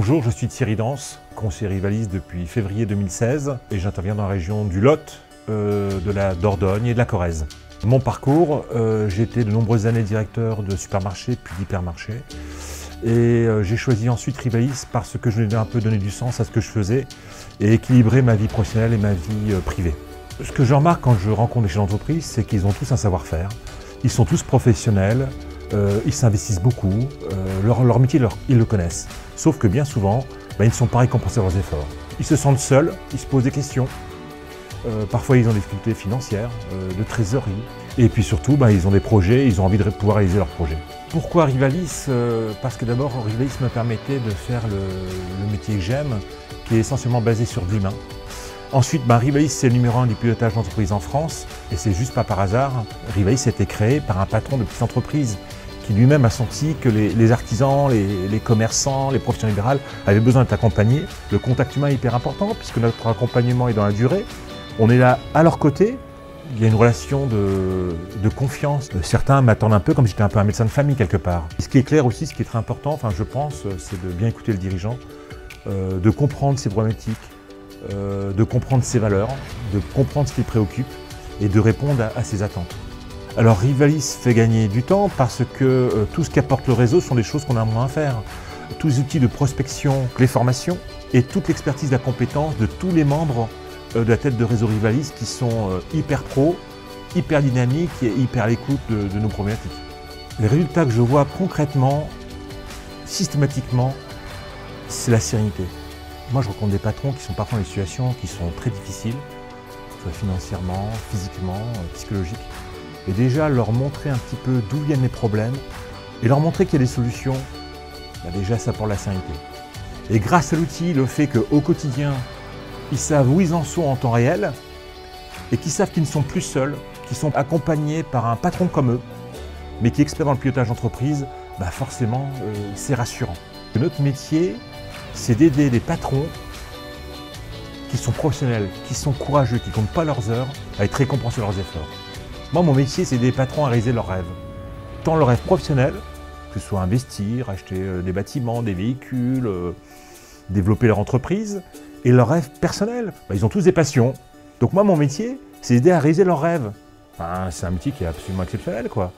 Bonjour, je suis Thierry Dance, conseiller Rivalis depuis février 2016 et j'interviens dans la région du Lot, de la Dordogne et de la Corrèze. Mon parcours, j'ai été de nombreuses années directeur de supermarché puis d'hypermarché et j'ai choisi ensuite Rivalis parce que je voulais un peu donner du sens à ce que je faisais et équilibrer ma vie professionnelle et ma vie privée. Ce que je remarque quand je rencontre des chefs d'entreprise, c'est qu'ils ont tous un savoir-faire, ils sont tous professionnels, ils s'investissent beaucoup, leur métier, ils le connaissent. Sauf que bien souvent, ils ne sont pas récompensés leurs efforts. Ils se sentent seuls, ils se posent des questions. Parfois, ils ont des difficultés financières, de trésorerie. Et puis surtout, ils ont des projets, ils ont envie de pouvoir réaliser leurs projets. Pourquoi Rivalis? Parce que d'abord, Rivalis me permettait de faire le métier que j'aime, qui est essentiellement basé sur de l'humain. Ensuite, Rivalis, c'est le numéro 1 du pilotage d'entreprise en France, et c'est juste pas par hasard. Rivalis a été créé par un patron de petite entreprise qui lui-même a senti que les artisans, les commerçants, les professionnels libéraux avaient besoin d'être accompagnés. Le contact humain est hyper important puisque notre accompagnement est dans la durée. On est là à leur côté. Il y a une relation de confiance. Certains m'attendent un peu comme si j'étais un peu un médecin de famille quelque part. Et ce qui est clair aussi, ce qui est très important, je pense, c'est de bien écouter le dirigeant, de comprendre ses problématiques, de comprendre ses valeurs, de comprendre ce qui le préoccupe et de répondre à ses attentes. Alors Rivalis fait gagner du temps parce que tout ce qu'apporte le réseau sont des choses qu'on a moins à faire. Tous les outils de prospection, les formations et toute l'expertise, la compétence de tous les membres de la tête de réseau Rivalis qui sont hyper pros, hyper dynamiques et hyper à l'écoute de nos problématiques. Les résultats que je vois concrètement, systématiquement, c'est la sérénité. Moi je rencontre des patrons qui sont parfois dans des situations qui sont très difficiles, soit financièrement, physiquement, psychologiques. Et déjà leur montrer un petit peu d'où viennent les problèmes et leur montrer qu'il y a des solutions, déjà ça apporte la sérénité. Et grâce à l'outil, le fait qu'au quotidien, ils savent où ils en sont en temps réel et qu'ils savent qu'ils ne sont plus seuls, qu'ils sont accompagnés par un patron comme eux, mais qui est expert dans le pilotage d'entreprise, forcément c'est rassurant. Notre métier, c'est d'aider des patrons qui sont professionnels, qui sont courageux, qui ne comptent pas leurs heures, à être récompensés leurs efforts. Moi, mon métier, c'est d'aider les patrons à réaliser leurs rêves. Tant leurs rêves professionnels, que ce soit investir, acheter des bâtiments, des véhicules, développer leur entreprise, et leurs rêves personnels. Ils ont tous des passions. Donc moi, mon métier, c'est d'aider à réaliser leurs rêves. C'est un métier qui est absolument exceptionnel, quoi.